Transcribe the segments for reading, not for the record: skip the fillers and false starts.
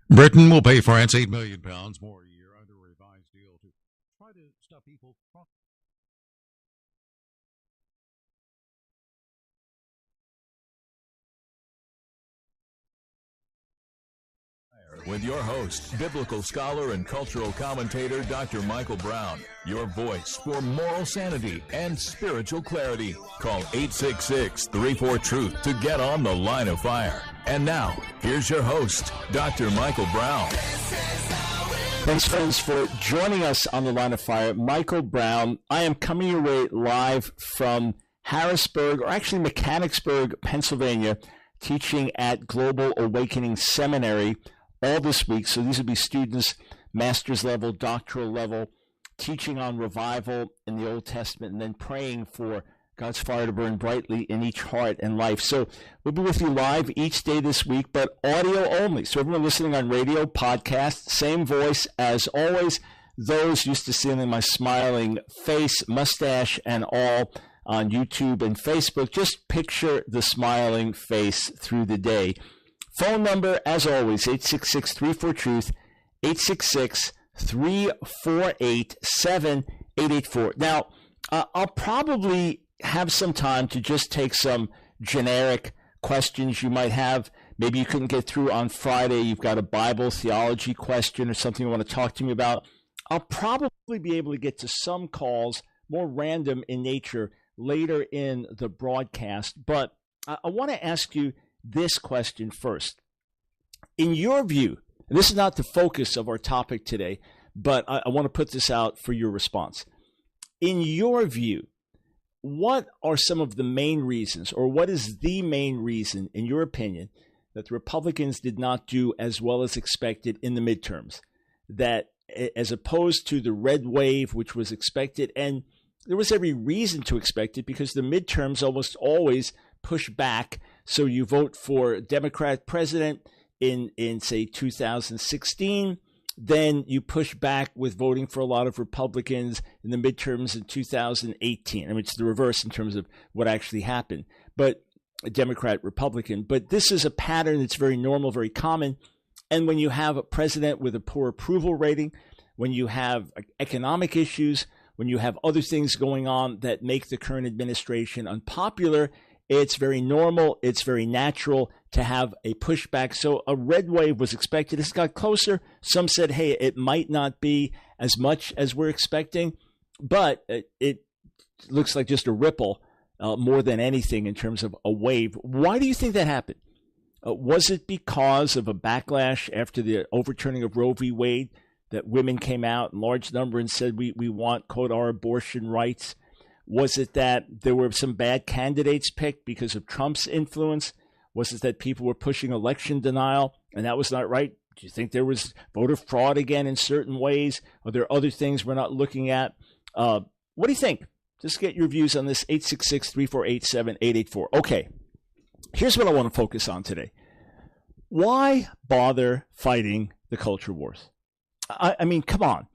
Britain will pay France £8 million more a year under a revised deal to try to stop people from. With your host, biblical scholar and cultural commentator, Dr. Michael Brown. Your voice for moral sanity and spiritual clarity. Call 866-34-TRUTH to get on the line of fire. And now, here's your host, Dr. Michael Brown. Thanks, friends, for joining us on the line of fire. Michael Brown. I am coming your way live from Harrisburg, or actually Mechanicsburg, Pennsylvania, teaching at Global Awakening Seminary all this week. So these would be students, master's level, doctoral level, teaching on revival in the Old Testament, and then praying for God's fire to burn brightly in each heart and life. So we'll be with you live each day this week, but audio only. So everyone listening on radio, podcast, same voice as always. Those used to seeing my smiling face, mustache, and all on YouTube and Facebook. Just picture the smiling face through the day. Phone number, as always, 866-34-TRUTH, 866-348-7884. Now, I'll probably have some time to just take some generic questions you might have. Maybe you couldn't get through on Friday. You've got a Bible theology question or something you want to talk to me about. I'll probably be able to get to some calls, more random in nature, later in the broadcast. But I want to ask you this question first. In your view, and this is not the focus of our topic today, but I want to put this out for your response. In your view, what are some of the main reasons, or what is the main reason, in your opinion, that the Republicans did not do as well as expected in the midterms? That as opposed to the red wave, which was expected, and there was every reason to expect it because the midterms almost always push back. So you vote for Democrat president in say 2016, then you push back with voting for a lot of Republicans in the midterms in 2018. I mean, it's the reverse in terms of what actually happened, but a Democrat, Republican. But this is a pattern that's very normal, very common. And when you have a president with a poor approval rating, when you have economic issues, when you have other things going on that make the current administration unpopular, it's very normal, it's very natural to have a pushback. So a red wave was expected. It's got closer. Some said, hey, it might not be as much as we're expecting, but it looks like just a ripple more than anything in terms of a wave. Why do you think that happened? Was it because of a backlash after the overturning of Roe v. Wade, that women came out in large number and said, we want, quote, our abortion rights? Was it that there were some bad candidates picked because of Trump's influence? Was it that people were pushing election denial and that was not right? Do you think there was voter fraud again in certain ways? Are there other things we're not looking at? What do you think? Just get your views on this, 866-348-7884. Okay, here's what I want to focus on today. Why bother fighting the culture wars? I mean, come on.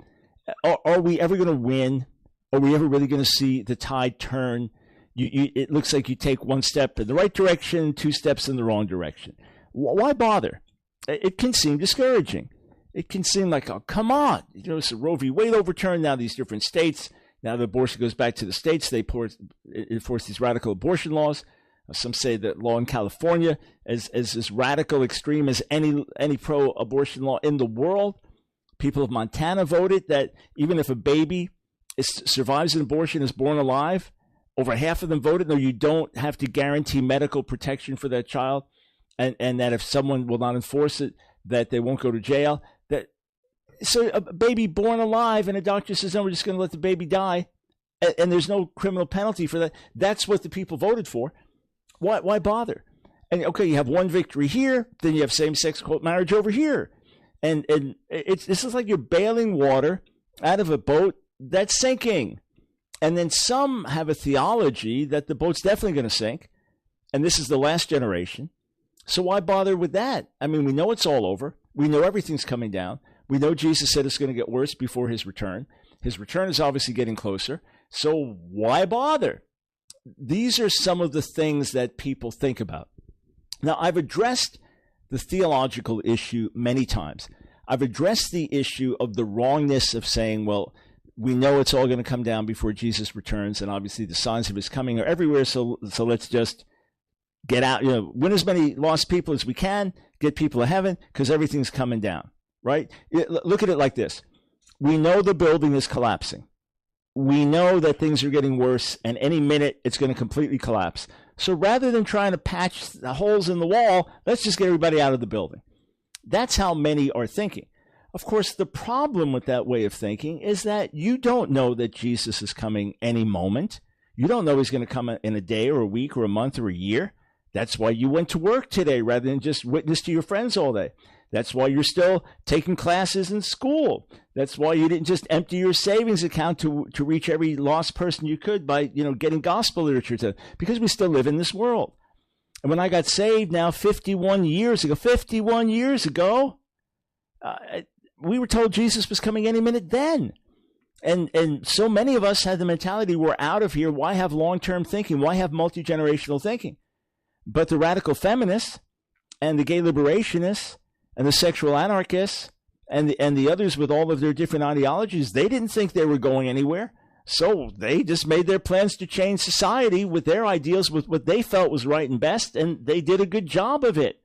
Are we ever going to win? Are we ever really going to see the tide turn? It looks like you take one step in the right direction, two steps in the wrong direction. Why bother? It can seem discouraging. It can seem like, oh, come on. You know, it's a Roe v. Wade overturned, now these different states. Now the abortion goes back to the states. They enforce these radical abortion laws. Some say that law in California is as radical, extreme as any pro-abortion law in the world. People of Montana voted that even if a baby survives an abortion, is born alive, over half of them voted no, you don't have to guarantee medical protection for that child, and that if someone will not enforce it, that they won't go to jail. So a baby born alive and a doctor says, no, we're just going to let the baby die, and there's no criminal penalty for that. That's what the people voted for. Why bother? And okay, you have one victory here, then you have same-sex quote marriage over here. And this is like you're bailing water out of a boat that's sinking. And then some have a theology that the boat's definitely going to sink. And this is the last generation. So why bother with that? I mean, we know it's all over. We know everything's coming down. We know Jesus said it's going to get worse before his return. His return is obviously getting closer. So why bother? These are some of the things that people think about. Now, I've addressed the theological issue many times. I've addressed the issue of the wrongness of saying, well, we know it's all going to come down before Jesus returns, and obviously the signs of his coming are everywhere, so let's just get out, win as many lost people as we can, get people to heaven, because everything's coming down, right? Look at it like this. We know the building is collapsing. We know that things are getting worse, and any minute it's going to completely collapse. So rather than trying to patch the holes in the wall, let's just get everybody out of the building. That's how many are thinking. Of course, the problem with that way of thinking is that you don't know that Jesus is coming any moment. You don't know he's going to come in a day or a week or a month or a year. That's why you went to work today rather than just witness to your friends all day. That's why you're still taking classes in school. That's why you didn't just empty your savings account to reach every lost person you could by, getting gospel literature to, because we still live in this world. And when I got saved now 51 years ago, we were told Jesus was coming any minute then. And so many of us had the mentality, we're out of here. Why have long-term thinking? Why have multi-generational thinking? But the radical feminists and the gay liberationists and the sexual anarchists and the others with all of their different ideologies, they didn't think they were going anywhere. So they just made their plans to change society with their ideals, with what they felt was right and best, and they did a good job of it.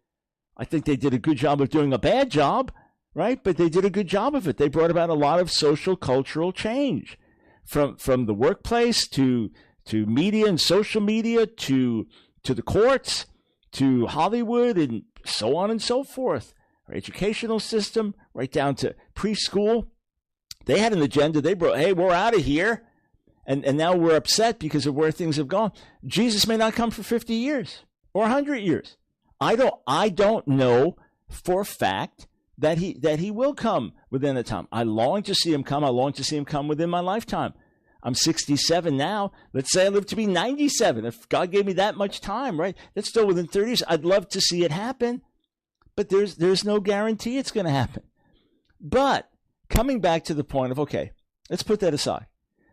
I think they did a good job of doing a bad job, right? But they did a good job of it. They brought about a lot of social, cultural change, from the workplace to media and social media to the courts to Hollywood and so on and so forth. Our educational system, right down to preschool. They had an agenda. They brought, hey, we're out of here. And now we're upset because of where things have gone. Jesus may not come for 50 years or 100 years. I don't know for a fact that he will come within the time. I long to see him come. I long to see him come within my lifetime. I'm 67 now. Let's say I live to be 97. If God gave me that much time, right? That's still within 30 years. I'd love to see it happen, but there's no guarantee it's going to happen. But coming back to the point of, okay, let's put that aside.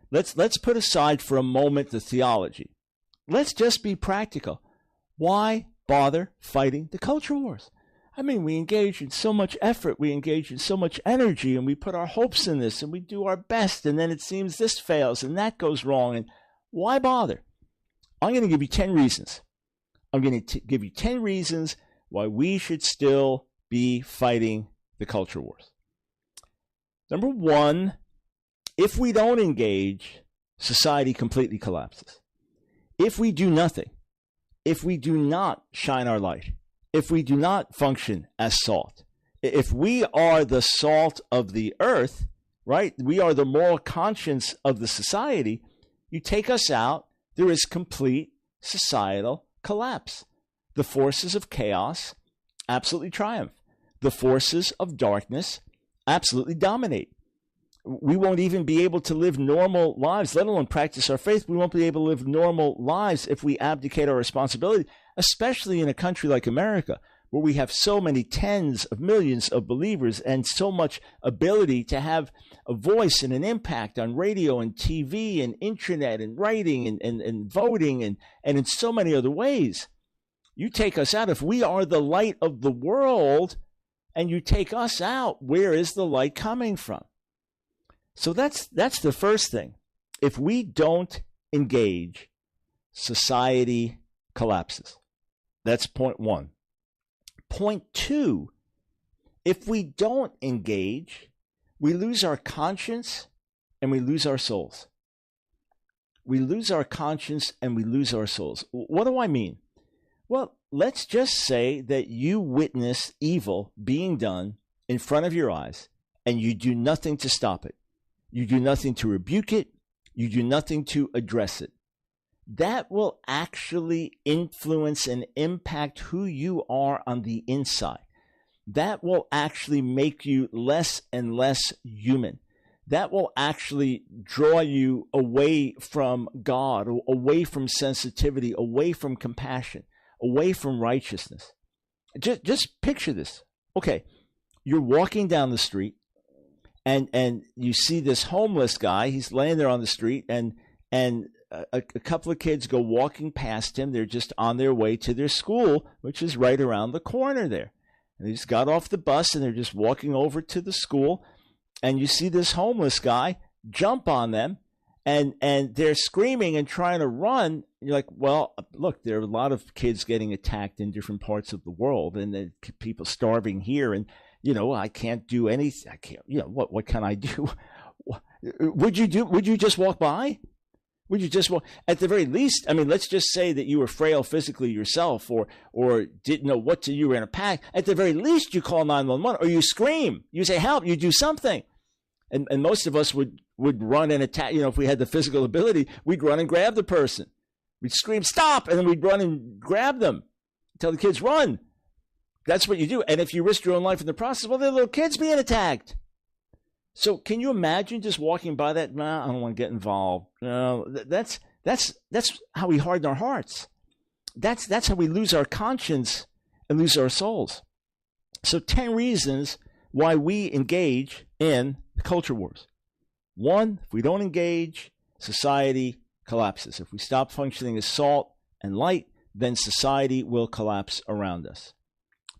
Let's put aside for a moment the theology. Let's just be practical. Why bother fighting the culture wars? I mean, we engage in so much effort, we engage in so much energy, and we put our hopes in this, and we do our best, and then it seems this fails, and that goes wrong, and why bother? I'm going to give you 10 reasons. I'm going to give you 10 reasons why we should still be fighting the culture wars. Number one, if we don't engage, society completely collapses. If we do nothing, if we do not shine our light, if we do not function as salt, if we are the salt of the earth, right? We are the moral conscience of the society. You take us out, there is complete societal collapse. The forces of chaos absolutely triumph. The forces of darkness absolutely dominate. We won't even be able to live normal lives, let alone practice our faith. We won't be able to live normal lives if we abdicate our responsibility, especially in a country like America, where we have so many tens of millions of believers and so much ability to have a voice and an impact on radio and TV and internet and writing and voting and in so many other ways. You take us out. If we are the light of the world and you take us out, where is the light coming from? So that's the first thing. If we don't engage, society collapses. That's point one. Point two, if we don't engage, we lose our conscience and we lose our souls. We lose our conscience and we lose our souls. What do I mean? Well, let's just say that you witness evil being done in front of your eyes and you do nothing to stop it. You do nothing to rebuke it. You do nothing to address it. That will actually influence and impact who you are on the inside. That will actually make you less and less human. That will actually draw you away from God, away from sensitivity, away from compassion, away from righteousness. Just picture this. Okay, you're walking down the street and you see this homeless guy. He's laying there on the street and a couple of kids go walking past him. They're just on their way to their school, which is right around the corner there. And they just got off the bus and they're just walking over to the school. And you see this homeless guy jump on them. And they're screaming and trying to run. You're like, well, look, there are a lot of kids getting attacked in different parts of the world, and people starving here. And, I can't do anything. I can't, what can I do? Would you just walk by? Would you just walk? At the very least, let's just say that you were frail physically yourself or didn't know what to do, you were in a pack. At the very least, you call 911 or you scream. You say, help, you do something. And most of us would run and attack. If we had the physical ability, we'd run and grab the person. We'd scream, stop, and then we'd run and grab them. Tell the kids, run. That's what you do. And if you risk your own life in the process, well, they're little kids being attacked. So can you imagine just walking by that? Nah, I don't want to get involved. That's how we harden our hearts. That's how we lose our conscience and lose our souls. So 10 reasons why we engage in the culture wars. 1, if we don't engage, society collapses. If we stop functioning as salt and light, then society will collapse around us.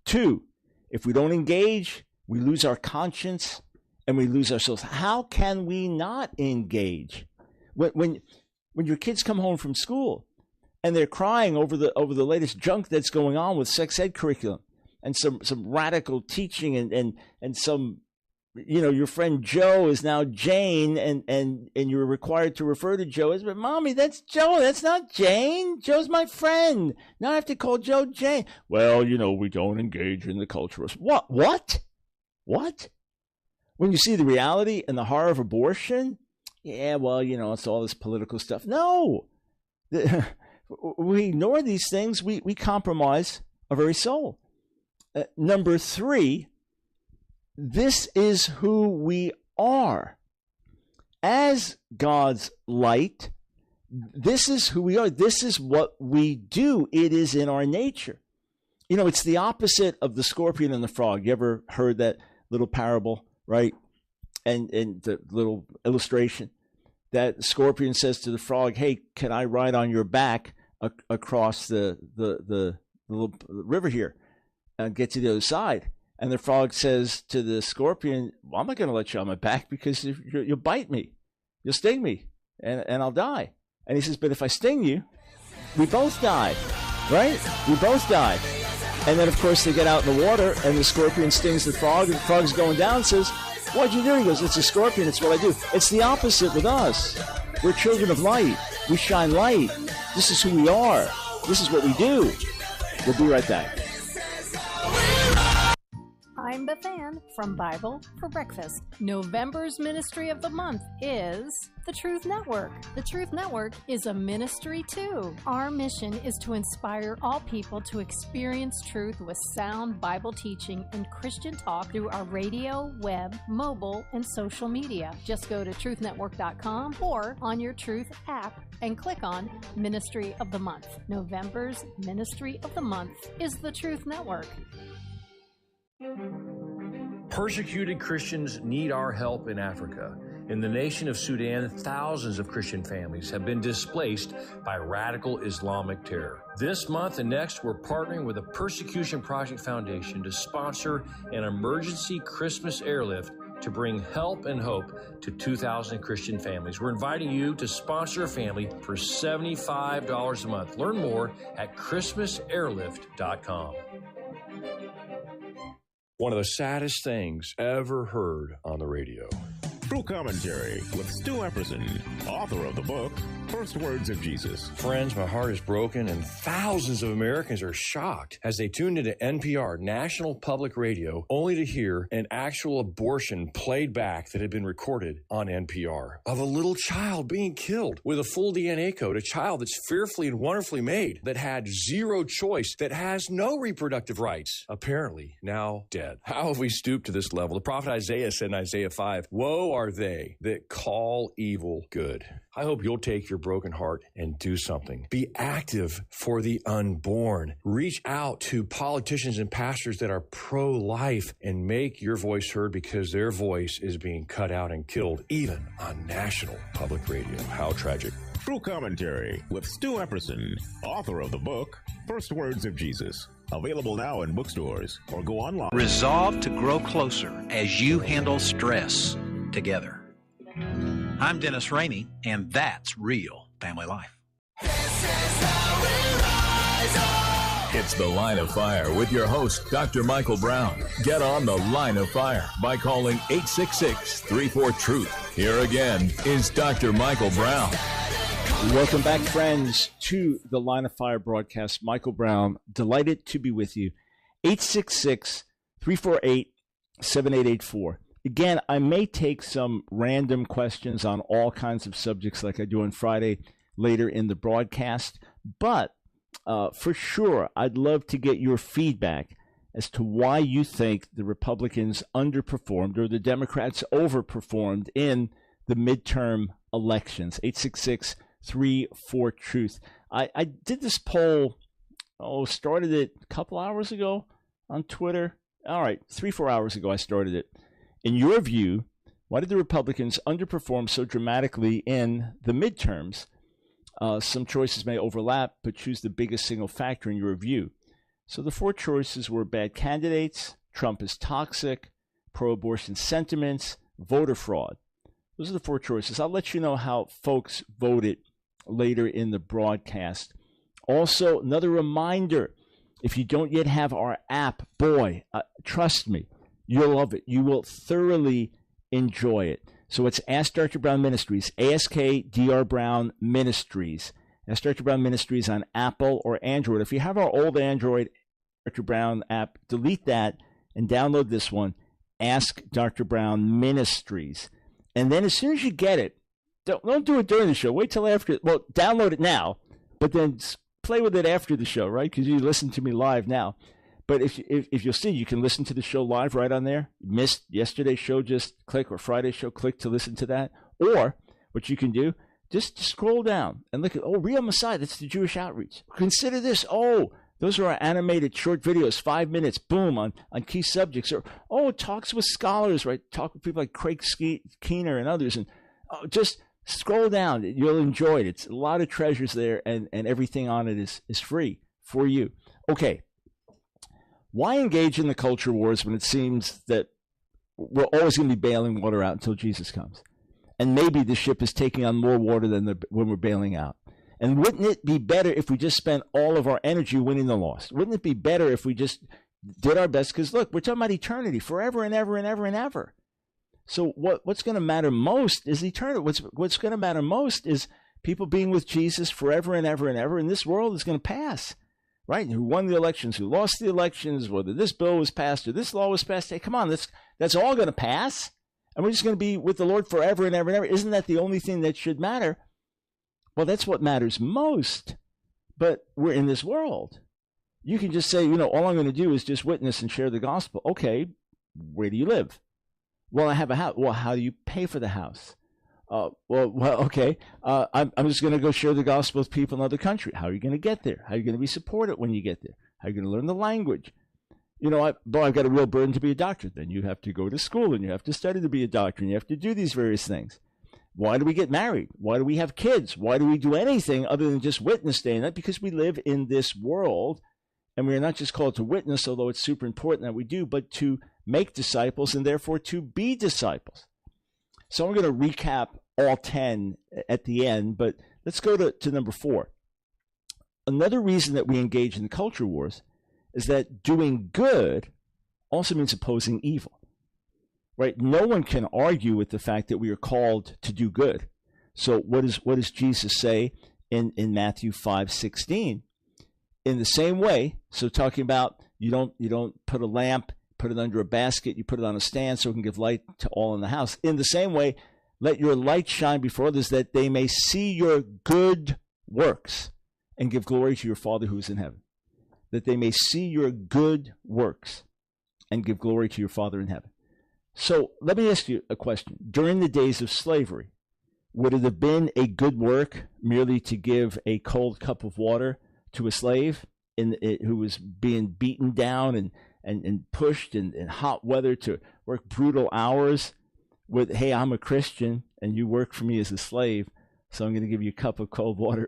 2, if we don't engage, we lose our conscience and we lose our souls. How can we not engage? When your kids come home from school and they're crying over the latest junk that's going on with sex ed curriculum and some radical teaching and some, your friend Joe is now Jane and you're required to refer to Joe as, but Mommy, that's Joe. That's not Jane. Joe's my friend. Now I have to call Joe Jane. Well, we don't engage in the culture. What? When you see the reality and the horror of abortion, yeah, well, it's all this political stuff. No. We ignore these things. We compromise our very soul. Number 3, this is who we are. As God's light, this is who we are. This is what we do. It is in our nature. It's the opposite of the scorpion and the frog. You ever heard that little parable, right? And the little illustration that the scorpion says to the frog, hey, can I ride on your back across the little river here and get to the other side? And the frog says to the scorpion, well, I'm not going to let you on my back because you'll bite me. You'll sting me and I'll die. And he says, but if I sting you, we both die, right? We both die. And then, of course, they get out in the water and the scorpion stings the frog and the frog's going down and says, what'd you do? He goes, it's a scorpion. It's what I do. It's the opposite with us. We're children of light. We shine light. This is who we are. This is what we do. We'll be right back. I'm Beth Ann from Bible for Breakfast. November's Ministry of the Month is the Truth Network. The Truth Network is a ministry too. Our mission is to inspire all people to experience truth with sound Bible teaching and Christian talk through our radio, web, mobile, and social media. Just go to truthnetwork.com or on your Truth app and click on Ministry of the Month. November's Ministry of the Month is the Truth Network. Persecuted Christians need our help in Africa. In the nation of Sudan, thousands of Christian families have been displaced by radical Islamic terror. This month and next, we're partnering with the Persecution Project Foundation to sponsor an emergency Christmas airlift to bring help and hope to 2,000 Christian families. We're inviting you to sponsor a family for $75 a month. Learn more at ChristmasAirlift.com. One of the saddest things ever heard on the radio. True Commentary with Stu Epperson, author of the book, First Words of Jesus. Friends, my heart is broken, and thousands of Americans are shocked as they tuned into NPR, National Public Radio, only to hear an actual abortion played back that had been recorded on NPR of a little child being killed with a full DNA code, a child that's fearfully and wonderfully made, that had zero choice, that has no reproductive rights, apparently now dead. How have we stooped to this level? The prophet Isaiah said in Isaiah 5, woe are they that call evil good. I hope you'll take your broken heart and do something. Be active for the unborn. Reach out to politicians and pastors that are pro-life and make your voice heard, because their voice is being cut out and killed, even on National Public Radio. How tragic. True Commentary with Stu Epperson, author of the book, First Words of Jesus. Available now in bookstores or go online. Resolve to grow closer as you handle stress together. I'm Dennis Rainey, and that's real family life. It's The Line of Fire with your host, Dr. Michael Brown. Get on The Line of Fire by calling 866-34-TRUTH. Here again is Dr. Michael Brown. Welcome back, friends, to the Line of Fire broadcast. Michael Brown, delighted to be with you. 866-348-7884. Again, I may take some random questions on all kinds of subjects like I do on Friday later in the broadcast, but for sure, I'd love to get your feedback as to why you think the Republicans underperformed or the Democrats overperformed in the midterm elections. 866-34-TRUTH. I did this poll, started it a couple hours ago on Twitter. All right, 3-4 hours ago I started it. In your view, why did the Republicans underperform so dramatically in the midterms? Some choices may overlap, but choose the biggest single factor in your view. So the 4 choices were bad candidates, Trump is toxic, pro-abortion sentiments, voter fraud. Those are the 4 choices. I'll let you know how folks voted later in the broadcast. Also, another reminder, if you don't yet have our app, trust me, you'll love it. You will thoroughly enjoy it. So it's Ask Dr. Brown Ministries, AskDrBrown Ministries. Ask Dr. Brown Ministries on Apple or Android. If you have our old Android Dr. Brown app, delete that and download this one, Ask Dr. Brown Ministries. And then as soon as you get it, don't do it during the show. Wait till after. Well, download it now, but then play with it after the show, right? Because you listen to me live now. But if you'll see, you can listen to the show live right on there. Missed yesterday's show, just click, or Friday's show, click to listen to that. Or what you can do, just scroll down and look at, Real Messiah, that's the Jewish Outreach. Consider this, those are our animated short videos, 5 minutes, boom, on key subjects. Or, talks with scholars, right? Talk with people like Craig Keener and others. And just scroll down. You'll enjoy it. It's a lot of treasures there, and everything on it is free for you. Okay. Why engage in the culture wars when it seems that we're always going to be bailing water out until Jesus comes? And maybe the ship is taking on more water than when we're bailing out. And wouldn't it be better if we just spent all of our energy winning the lost? Wouldn't it be better if we just did our best? Because look, we're talking about eternity, forever and ever and ever and ever. So what's going to matter most is eternity. What's going to matter most is people being with Jesus forever and ever and ever. And this world is going to pass. Right? Who won the elections, who lost the elections, whether this bill was passed or this law was passed. Hey, come on, that's all going to pass. And we're just going to be with the Lord forever and ever and ever. Isn't that the only thing that should matter? Well, that's what matters most. But we're in this world. You can just say, all I'm going to do is just witness and share the gospel. Okay, where do you live? Well, I have a house. Well, how do you pay for the house? Okay. I'm just going to go share the gospel with people in other countries. How are you going to get there? How are you going to be supported when you get there? How are you going to learn the language? I've got a real burden to be a doctor. Then you have to go to school and you have to study to be a doctor and you have to do these various things. Why do we get married? Why do we have kids? Why do we do anything other than just witness day? And that's because we live in this world and we are not just called to witness, although it's super important that we do, but to make disciples and therefore to be disciples. So I'm going to recap all 10 at the end, but let's go to number 4. Another reason that we engage in the culture wars is that doing good also means opposing evil, right? No one can argue with the fact that we are called to do good. So what does Jesus say in Matthew 5:16? In the same way, so talking about you don't put a lamp, put it under a basket, you put it on a stand so it can give light to all in the house. In the same way, let your light shine before others that they may see your good works and give glory to your Father who is in heaven. That they may see your good works and give glory to your Father in heaven. So let me ask you a question. During the days of slavery, would it have been a good work merely to give a cold cup of water to a slave who was being beaten down and pushed in hot weather to work brutal hours with, hey, I'm a Christian and you work for me as a slave, so I'm going to give you a cup of cold water?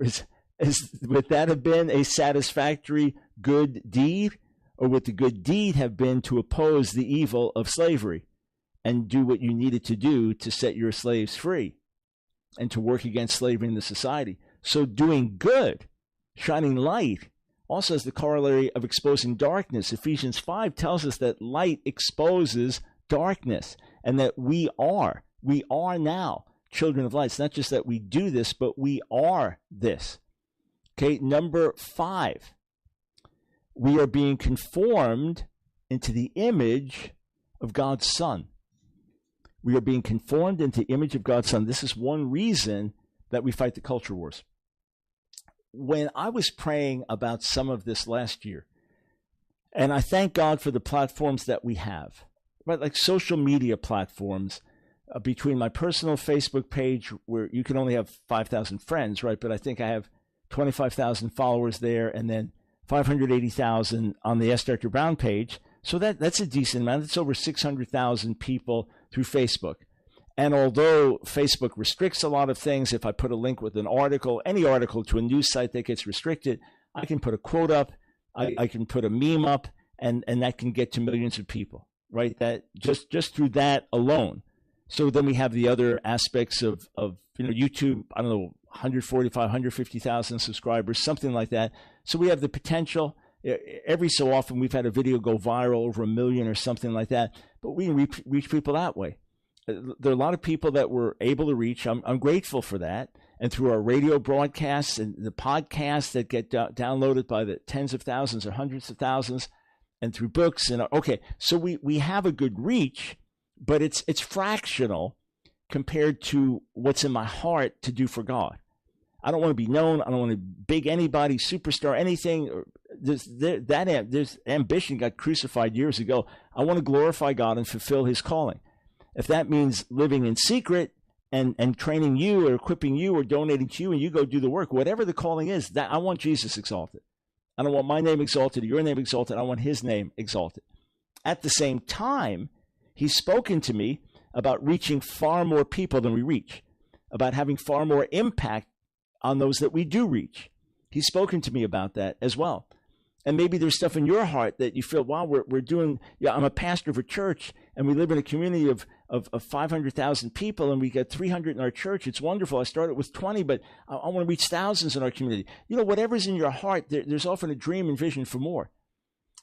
Would that have been a satisfactory good deed? or would the good deed have been to oppose the evil of slavery and do what you needed to do to set your slaves free and to work against slavery in the society? So doing good, shining light, also has the corollary of exposing darkness. Ephesians 5 tells us that light exposes darkness, and that we are now children of light. It's not just that we do this, but we are this. Okay, number 5, we are being conformed into the image of God's Son. We are being conformed into the image of God's Son. This is one reason that we fight the culture wars. When I was praying about some of this last year, and I thank God for the platforms that we have, right? Like social media platforms, between my personal Facebook page, where you can only have 5,000 friends, right? But I think I have 25,000 followers there, and then 580,000 on the AskDrBrown page. So that's a decent amount. It's over 600,000 people through Facebook. And although Facebook restricts a lot of things, if I put a link with an article, any article to a news site that gets restricted, I can put a quote up, I can put a meme up, and that can get to millions of people, right? That just through that alone. So then we have the other aspects of YouTube, I don't know, 145, 150,000 subscribers, something like that. So we have the potential. Every so often we've had a video go viral over 1 million or something like that, but we can reach people that way. There are a lot of people that we're able to reach. I'm grateful for that. And through our radio broadcasts and the podcasts that get downloaded by the tens of thousands or hundreds of thousands, and through books. So we have a good reach, but it's fractional compared to what's in my heart to do for God. I don't want to be known. I don't want to big anybody, superstar, anything. There's ambition got crucified years ago. I want to glorify God and fulfill his calling. If that means living in secret and training you or equipping you or donating to you and you go do the work, whatever the calling is, that I want Jesus exalted. I don't want my name exalted or your name exalted. I want his name exalted. At the same time, he's spoken to me about reaching far more people than we reach, about having far more impact on those that we do reach. He's spoken to me about that as well. And maybe there's stuff in your heart that you feel, wow, we're doing, I'm a pastor of a church and we live in a community of 500,000 people and we get 300 in our church. It's wonderful. I started with 20, but I want to reach thousands in our community. Whatever's in your heart, there's often a dream and vision for more.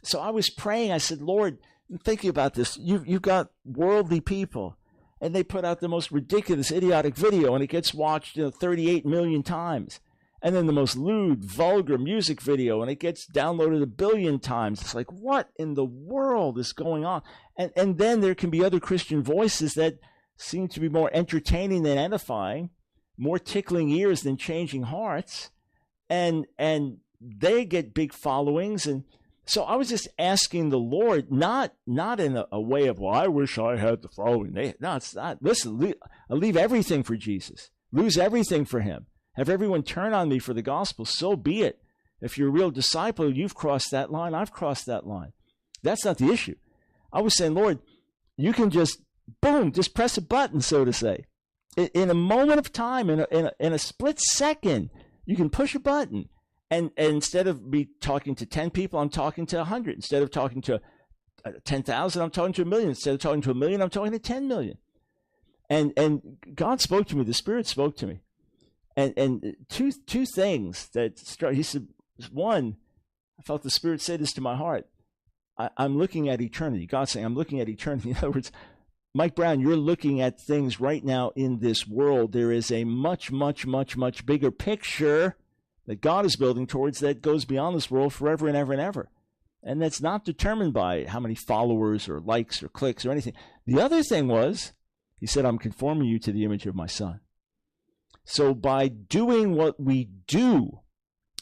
So I was praying. I said, Lord, I'm thinking about this. You've got worldly people and they put out the most ridiculous, idiotic video and it gets watched 38 million times. And then the most lewd, vulgar music video, and it gets downloaded 1 billion times. It's like, what in the world is going on? And then there can be other Christian voices that seem to be more entertaining than edifying, more tickling ears than changing hearts, and they get big followings. And so I was just asking the Lord, not in a way of, well, I wish I had the following. No, it's not. Listen, leave everything for Jesus. Lose everything for him. Have everyone turn on me for the gospel, so be it. If you're a real disciple, you've crossed that line, I've crossed that line. That's not the issue. I was saying, Lord, you can just, boom, just press a button, so to say. In a moment of time, in a split second, you can push a button. And instead of me talking to 10 people, I'm talking to 100. Instead of talking to 10,000, I'm talking to 1 million. Instead of talking to 1 million, I'm talking to 10 million. And God spoke to me. The Spirit spoke to me. And two things that struck. He said, one, I felt the Spirit say this to my heart. I'm looking at eternity. God's saying, I'm looking at eternity. In other words, Mike Brown, you're looking at things right now in this world. There is a much, much, much, much bigger picture that God is building towards that goes beyond this world forever and ever and ever. And that's not determined by how many followers or likes or clicks or anything. The other thing was, he said, I'm conforming you to the image of my Son. So by doing what we do,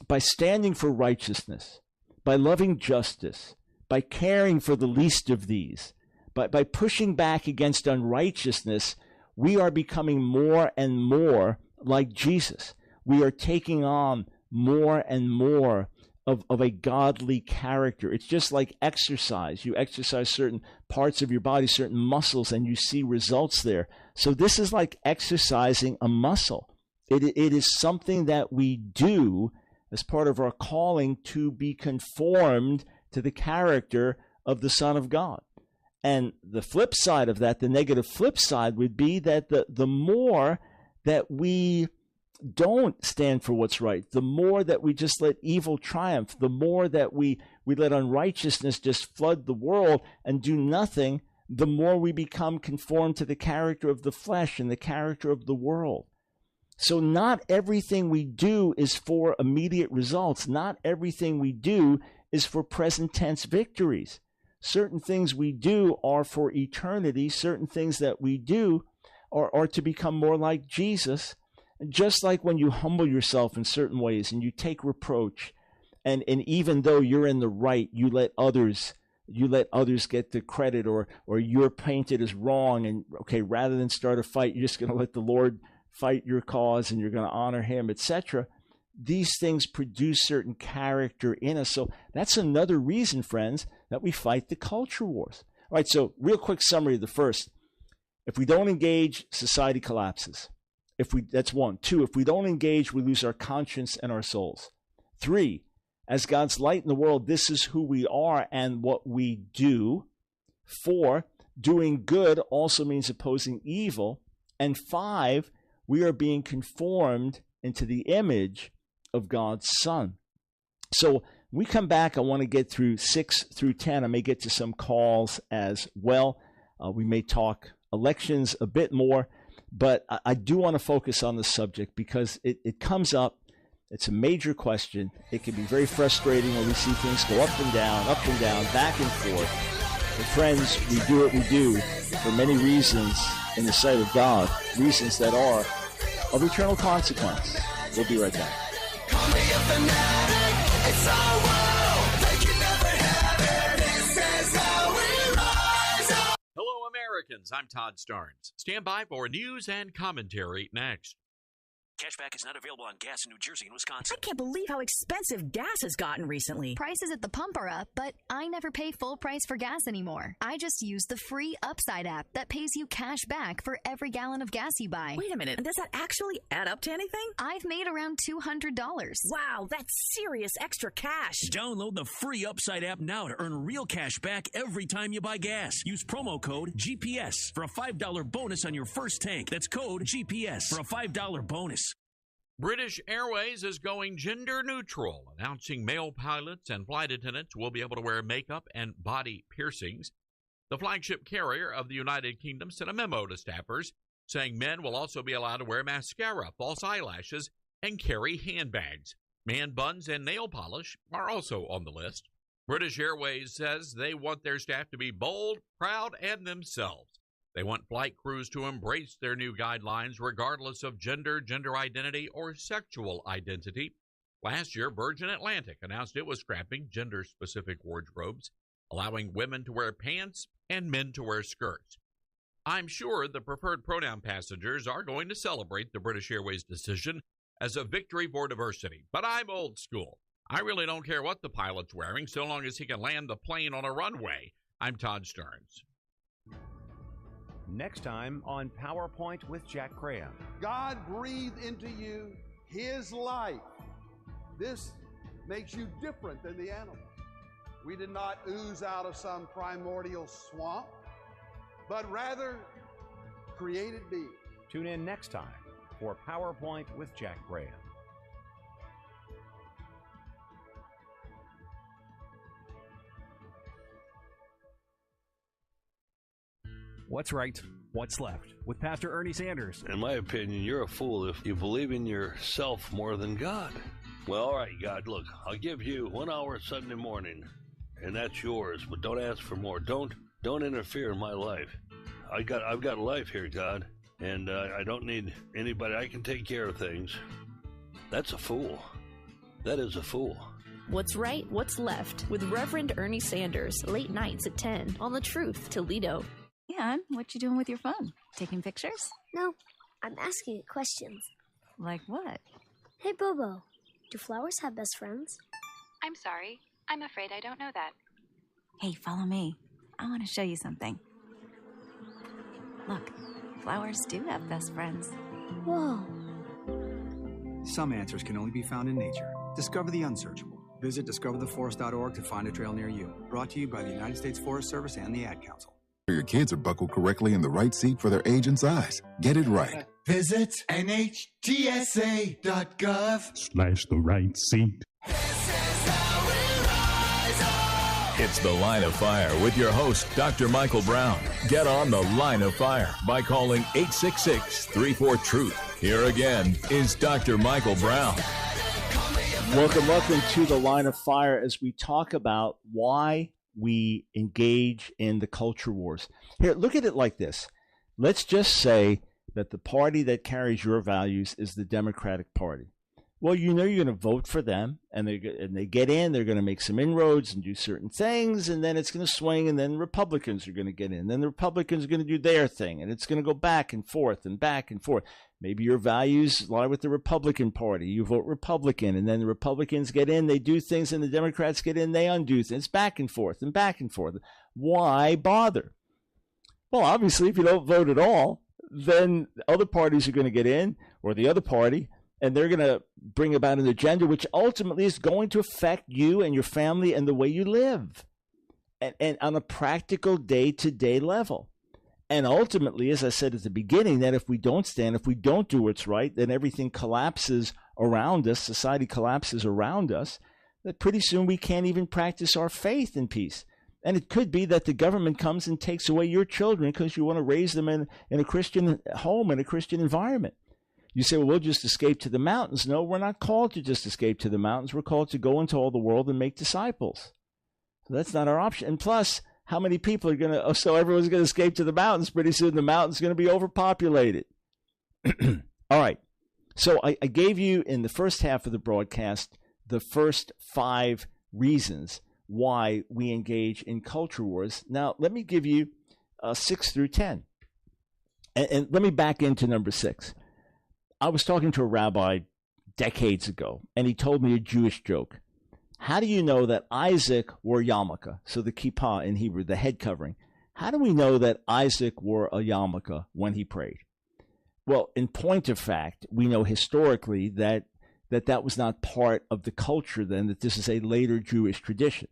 by standing for righteousness, by loving justice, by caring for the least of these, by pushing back against unrighteousness, we are becoming more and more like Jesus. We are taking on more and more of a godly character. It's just like exercise. You exercise certain parts of your body, certain muscles, and you see results there. So this is like exercising a muscle. It is something that we do as part of our calling to be conformed to the character of the Son of God. And the flip side of that, the negative flip side, would be that the more that we don't stand for what's right, the more that we just let evil triumph, the more that we let unrighteousness just flood the world and do nothing, the more we become conformed to the character of the flesh and the character of the world. So not everything we do is for immediate results. Not everything we do is for present tense victories. Certain things we do are for eternity. Certain things that we do are to become more like Jesus. Just like when you humble yourself in certain ways and you take reproach, and even though you're in the right, you let others get the credit, or you're painted as wrong, and okay, rather than start a fight, you're just going to let the Lord fight your cause and you're going to honor him, etc. These things produce certain character in us. So that's another reason, friends, that we fight the culture wars. All right, so real quick summary of the first. If we don't engage, society collapses. That's one. 2, if we don't engage, we lose our conscience and our souls. 3, as God's light in the world, this is who we are and what we do. 4, doing good also means opposing evil. And 5, we are being conformed into the image of God's Son. So when we come back, I want to get through 6 through 10. I may get to some calls as well. We may talk elections a bit more, but I do want to focus on the subject because it comes up. It's a major question. It can be very frustrating when we see things go up and down, back and forth. But friends, we do what we do for many reasons in the sight of God, reasons that are of eternal consequence. We'll be right back. Call me a fanatic, it's our world. They can never have it. This is how we rise up. Hello, Americans. I'm Todd Starnes. Stand by for news and commentary next. Cashback is not available on gas in New Jersey and Wisconsin. I can't believe how expensive gas has gotten recently. Prices at the pump are up, but I never pay full price for gas anymore. I just use the free Upside app that pays you cash back for every gallon of gas you buy. Wait a minute, does that actually add up to anything? I've made around $200. Wow, that's serious extra cash. Download the free Upside app now to earn real cash back every time you buy gas. Use promo code GPS for a $5 bonus on your first tank. That's code GPS for a $5 bonus. British Airways is going gender neutral, announcing male pilots and flight attendants will be able to wear makeup and body piercings. The flagship carrier of the United Kingdom sent a memo to staffers saying men will also be allowed to wear mascara, false eyelashes, and carry handbags. Man buns and nail polish are also on the list. British Airways says they want their staff to be bold, proud, and themselves. They want flight crews to embrace their new guidelines regardless of gender, gender identity, or sexual identity. Last year, Virgin Atlantic announced it was scrapping gender-specific wardrobes, allowing women to wear pants and men to wear skirts. I'm sure the preferred pronoun passengers are going to celebrate the British Airways decision as a victory for diversity, but I'm old school. I really don't care what the pilot's wearing so long as he can land the plane on a runway. I'm Todd Starnes. Next time on PowerPoint with Jack Graham. God breathed into you His life. This makes you different than the animals. We did not ooze out of some primordial swamp, but rather created beings. Tune in next time for PowerPoint with Jack Graham. What's right? What's left? With Pastor Ernie Sanders. In my opinion, you're a fool if you believe in yourself more than God. Well, all right, God, look, I'll give you 1 hour Sunday morning, and that's yours, but don't ask for more. Don't interfere in my life. I've got life here, God, and I don't need anybody. I can take care of things. That's a fool. That is a fool. What's Right, What's Left with Reverend Ernie Sanders, late nights at 10 on The Truth, Toledo. And what you doing with your phone? Taking pictures? No, I'm asking it questions. Like what? Hey, Bobo, do flowers have best friends? I'm sorry. I'm afraid I don't know that. Hey, follow me. I want to show you something. Look, flowers do have best friends. Whoa. Some answers can only be found in nature. Discover the unsearchable. Visit discovertheforest.org to find a trail near you. Brought to you by the United States Forest Service and the Ad Council. Your kids are buckled correctly in the right seat for their age and size. Get it right. Visit NHTSA.gov/the right seat. It's The Line of Fire with your host, Dr. Michael Brown. Get on The Line of Fire by calling 866-34-TRUTH. Here again is Dr. Michael Brown. Welcome to The Line of Fire as we talk about why we engage in the culture wars. Here, look at it like this. Let's just say that the party that carries your values is the Democratic Party. Well, you know you're going to vote for them, and they get in, they're going to make some inroads and do certain things, and then it's going to swing, and then Republicans are going to get in. Then the Republicans are going to do their thing, and it's going to go back and forth and back and forth. Maybe your values lie with the Republican Party. You vote Republican, and then the Republicans get in, they do things, and the Democrats get in, they undo things. It's back and forth and back and forth. Why bother? Well, obviously, if you don't vote at all, then other parties are going to get in, or the other party, and they're going to bring about an agenda which ultimately is going to affect you and your family and the way you live, and on a practical day-to-day level. And ultimately, as I said at the beginning, that if we don't stand, if we don't do what's right, then everything collapses around us, society collapses around us, that pretty soon we can't even practice our faith in peace. And it could be that the government comes and takes away your children because you want to raise them in a Christian home, in a Christian environment. You say, well, we'll just escape to the mountains. No, we're not called to just escape to the mountains. We're called to go into all the world and make disciples. So that's not our option. And plus, how many people are going to, so everyone's going to escape to the mountains. Pretty soon the mountain's going to be overpopulated. All right. So I gave you in the first half of the broadcast the first 5 reasons why we engage in culture wars. Now, let me give you 6 through 10. And let me back into number 6. I was talking to a rabbi decades ago, and he told me a Jewish joke. How do you know that Isaac wore yarmulke? So the kippah in Hebrew, the head covering. How do we know that Isaac wore a yarmulke when he prayed? Well, in point of fact, we know historically that was not part of the culture then, that this is a later Jewish tradition.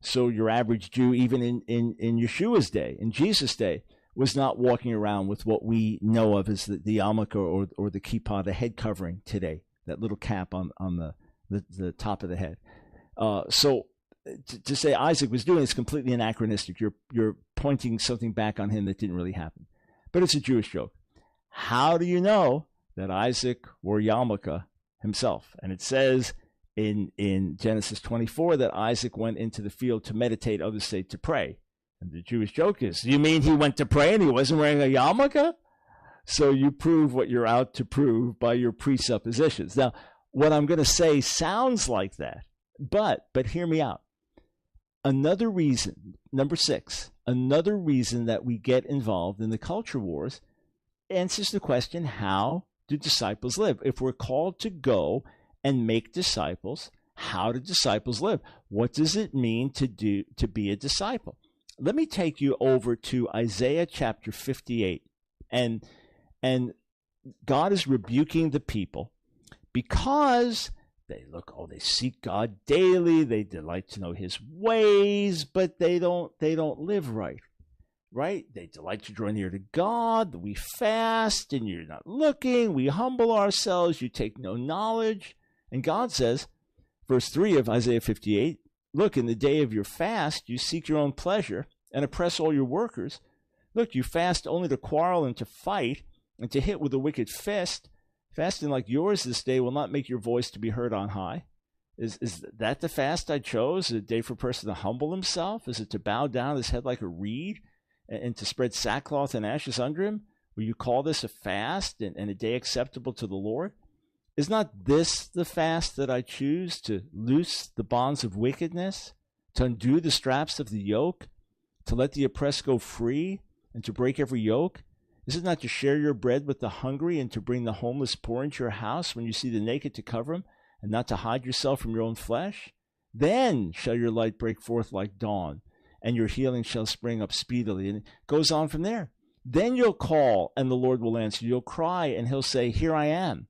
So your average Jew, even in Yeshua's day, in Jesus' day, was not walking around with what we know of as the yarmulke or the kippah, the head covering today, that little cap on the top of the head. So to say Isaac was doing it is completely anachronistic. You're pointing something back on him that didn't really happen. But it's a Jewish joke. How do you know that Isaac wore yarmulke himself? And it says in Genesis 24 that Isaac went into the field to meditate, others say to pray. And the Jewish joke is, you mean he went to pray and he wasn't wearing a yarmulke? So you prove what you're out to prove by your presuppositions. Now, what I'm going to say sounds like that, but hear me out. Another reason, number 6, another reason that we get involved in the culture wars answers the question, how do disciples live? If we're called to go and make disciples, how do disciples live? What does it mean to be a disciple? Let me take you over to Isaiah chapter 58. And God is rebuking the people because they seek God daily, they delight to know his ways, but they don't live right. Right? They delight to draw near to God, we fast and you're not looking, we humble ourselves, you take no knowledge. And God says, verse 3 of Isaiah 58, look, in the day of your fast, you seek your own pleasure and oppress all your workers. Look, you fast only to quarrel and to fight and to hit with a wicked fist. Fasting like yours this day will not make your voice to be heard on high. Is that the fast I chose? A day for a person to humble himself? Is it to bow down his head like a reed and to spread sackcloth and ashes under him? Will you call this a fast and a day acceptable to the Lord? Is not this the fast that I choose, to loose the bonds of wickedness, to undo the straps of the yoke, to let the oppressed go free, and to break every yoke? Is it not to share your bread with the hungry and to bring the homeless poor into your house when you see the naked to cover them, and not to hide yourself from your own flesh? Then shall your light break forth like dawn, and your healing shall spring up speedily. And it goes on from there. Then you'll call, and the Lord will answer. You'll cry, and he'll say, here I am.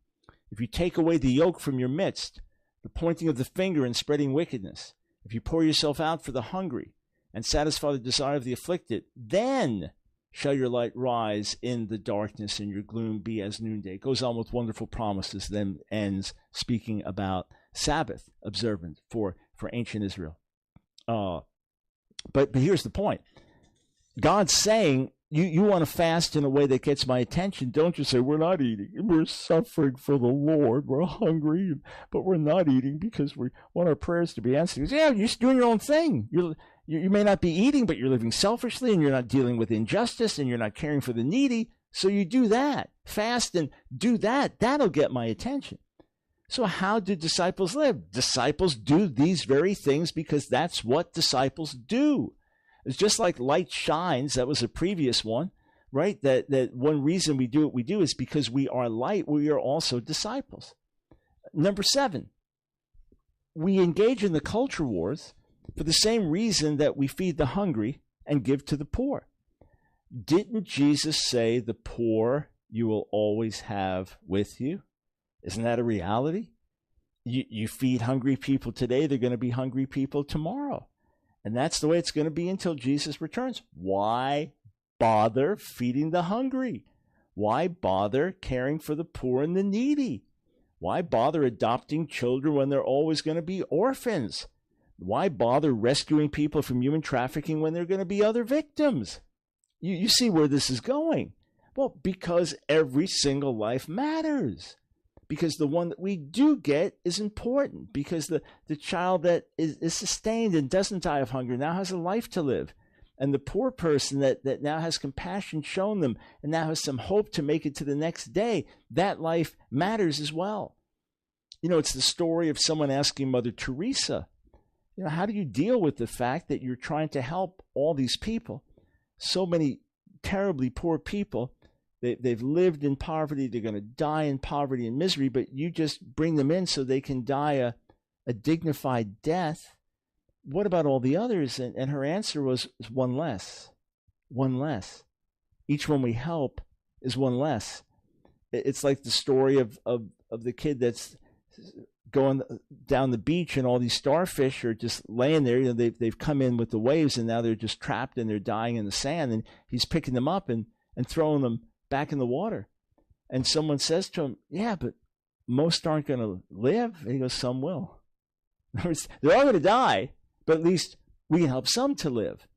If you take away the yoke from your midst, the the pointing of the finger and spreading wickedness. If you pour yourself out for the hungry and satisfy the desire of the afflicted, then shall your light rise in the darkness and your gloom be as noonday. It goes on with wonderful promises, then ends speaking about Sabbath observant for ancient Israel. But here's the point. God's saying, you want to fast in a way that gets my attention. Don't just say, we're not eating. We're suffering for the Lord. We're hungry, but we're not eating because we want our prayers to be answered. Yeah, you're just doing your own thing. You may not be eating, but you're living selfishly, and you're not dealing with injustice, and you're not caring for the needy. So you do that. Fast and do that. That'll get my attention. So how do disciples live? Disciples do these very things because that's what disciples do. It's just like light shines. That was a previous one, right? That one reason we do what we do is because we are light. We are also disciples. Number 7, we engage in the culture wars for the same reason that we feed the hungry and give to the poor. Didn't Jesus say the poor you will always have with you? Isn't that a reality? You feed hungry people today, they're going to be hungry people tomorrow. And that's the way it's going to be until Jesus returns. Why bother feeding the hungry? Why bother caring for the poor and the needy? Why bother adopting children when they're always going to be orphans? Why bother rescuing people from human trafficking when there are going to be other victims? You see where this is going. Well, because every single life matters. Because the one that we do get is important. Because the child that is sustained and doesn't die of hunger now has a life to live. And the poor person that now has compassion shown them and now has some hope to make it to the next day, that life matters as well. It's the story of someone asking Mother Teresa, how do you deal with the fact that you're trying to help all these people, so many terribly poor people? They've lived in poverty. They're going to die in poverty and misery, but you just bring them in so they can die a dignified death. What about all the others? And her answer was one less. One less. Each one we help is one less. It's like the story of the kid that's going down the beach and all these starfish are just laying there. They've come in with the waves and now they're just trapped and they're dying in the sand. And he's picking them up and throwing them back in the water. And someone says to him, yeah, but most aren't going to live. And he goes, some will. They're all going to die, but at least we can help some to live.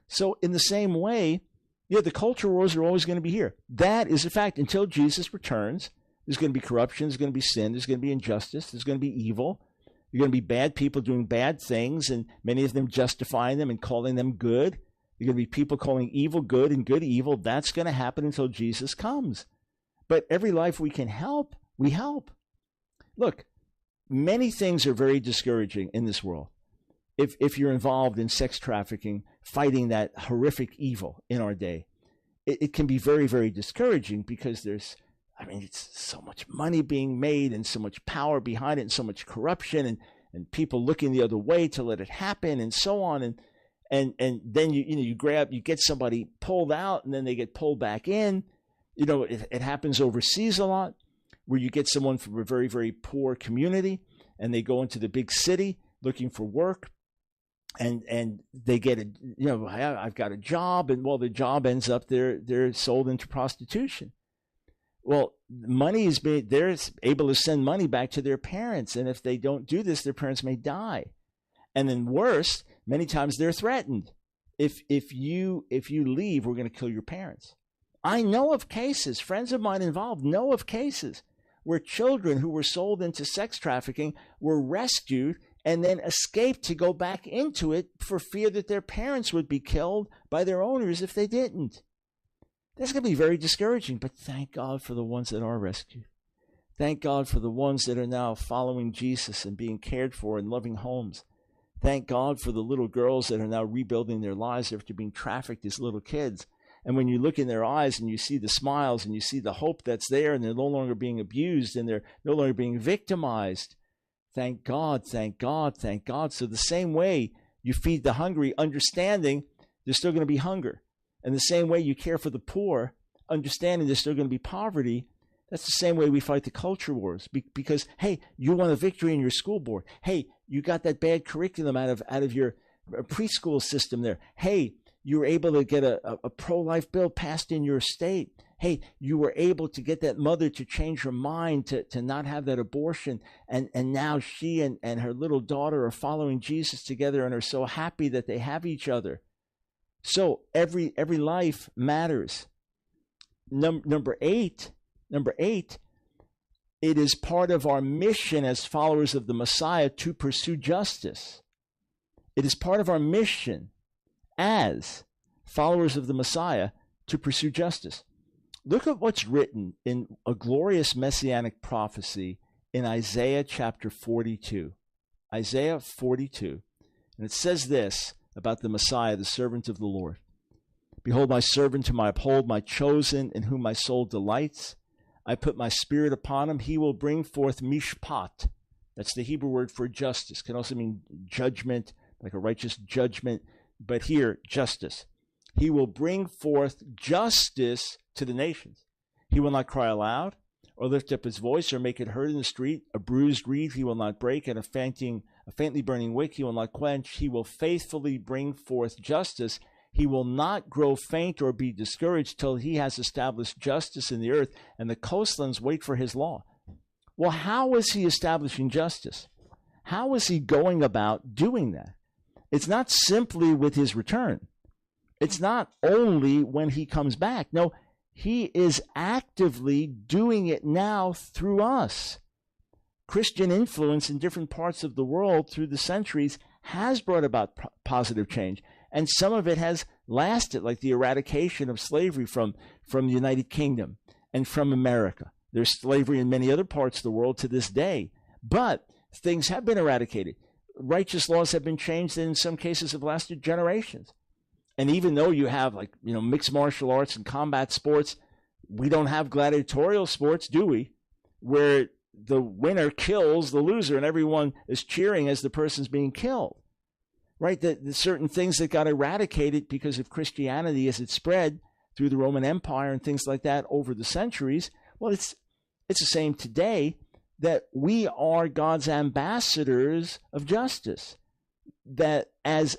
So in the same way, the culture wars are always going to be here. That is a fact. Until Jesus returns, there's going to be corruption, there's going to be sin, there's going to be injustice, there's going to be evil. There's going to be bad people doing bad things, and many of them justifying them and calling them good. There are going to be people calling evil good and good evil. That's going to happen until Jesus comes. But every life we can help, we help. Look, many things are very discouraging in this world. If you're involved in sex trafficking, fighting that horrific evil in our day, it can be very, very discouraging because it's so much money being made and so much power behind it and so much corruption and people looking the other way to let it happen and so on. And then you get somebody pulled out and then they get pulled back in. It happens overseas a lot where you get someone from a very, very poor community and they go into the big city looking for work and they get I've got a job, and the job ends up they're sold into prostitution. Well, money is made, they're able to send money back to their parents, and if they don't do this, their parents may die. And then worse, many times they're threatened. If you leave, we're going to kill your parents. I know of cases, friends of mine involved know of cases where children who were sold into sex trafficking were rescued and then escaped to go back into it for fear that their parents would be killed by their owners if they didn't. That's going to be very discouraging, but thank God for the ones that are rescued. Thank God for the ones that are now following Jesus and being cared for in loving homes. Thank God for the little girls that are now rebuilding their lives after being trafficked as little kids. And when you look in their eyes and you see the smiles and you see the hope that's there, and they're no longer being abused and they're no longer being victimized, thank God, thank God, thank God. So the same way you feed the hungry, understanding there's still going to be hunger. And the same way you care for the poor, understanding there's still going to be poverty, That's the same way we fight the culture wars. Because, hey, you won a victory in your school board. Hey, you got that bad curriculum out of your preschool system there. Hey, you were able to get a pro-life bill passed in your state. Hey, you were able to get that mother to change her mind to not have that abortion. And now she and her little daughter are following Jesus together and are so happy that they have each other. So every life matters. Number eight, it is part of our mission as followers of the Messiah to pursue justice. It is part of our mission as followers of the Messiah to pursue justice. Look at what's written in a glorious messianic prophecy in Isaiah chapter 42. Isaiah 42. And it says this about the Messiah, the servant of the Lord. Behold, my servant whom I uphold, my chosen, in whom my soul delights. I put my spirit upon him. He will bring forth mishpat. That's the Hebrew word for justice. Can also mean judgment, like a righteous judgment. But here, justice. He will bring forth justice to the nations. He will not cry aloud or lift up his voice or make it heard in the street. A bruised reed he will not break, and a faintly burning wick he will not quench. He will faithfully bring forth justice. He will not grow faint or be discouraged till he has established justice in the earth, and the coastlands wait for his law. Well, how is he establishing justice? How is he going about doing that? It's not simply with his return. It's not only when he comes back. No, he is actively doing it now through us. Christian influence in different parts of the world through the centuries has brought about positive change. And some of it has lasted, like the eradication of slavery from the United Kingdom and from America. There's slavery in many other parts of the world to this day. But things have been eradicated. Righteous laws have been changed and in some cases have lasted generations. And even though you have mixed martial arts and combat sports, we don't have gladiatorial sports, do we? Where the winner kills the loser and everyone is cheering as the person's being killed. Right? The certain things that got eradicated because of Christianity as it spread through the Roman Empire and things like that over the centuries. Well, it's the same today, that we are God's ambassadors of justice. That as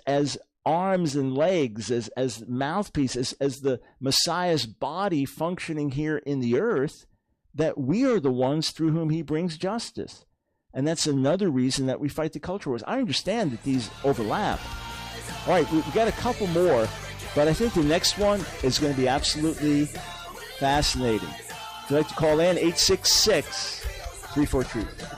arms and legs, as mouthpieces, as the Messiah's body functioning here in the earth, that we are the ones through whom he brings justice. And that's another reason that we fight the culture wars. I understand that these overlap. All right, we've got a couple more, but I think the next one is going to be absolutely fascinating. If you'd like to call in, 866-34-TRUTH.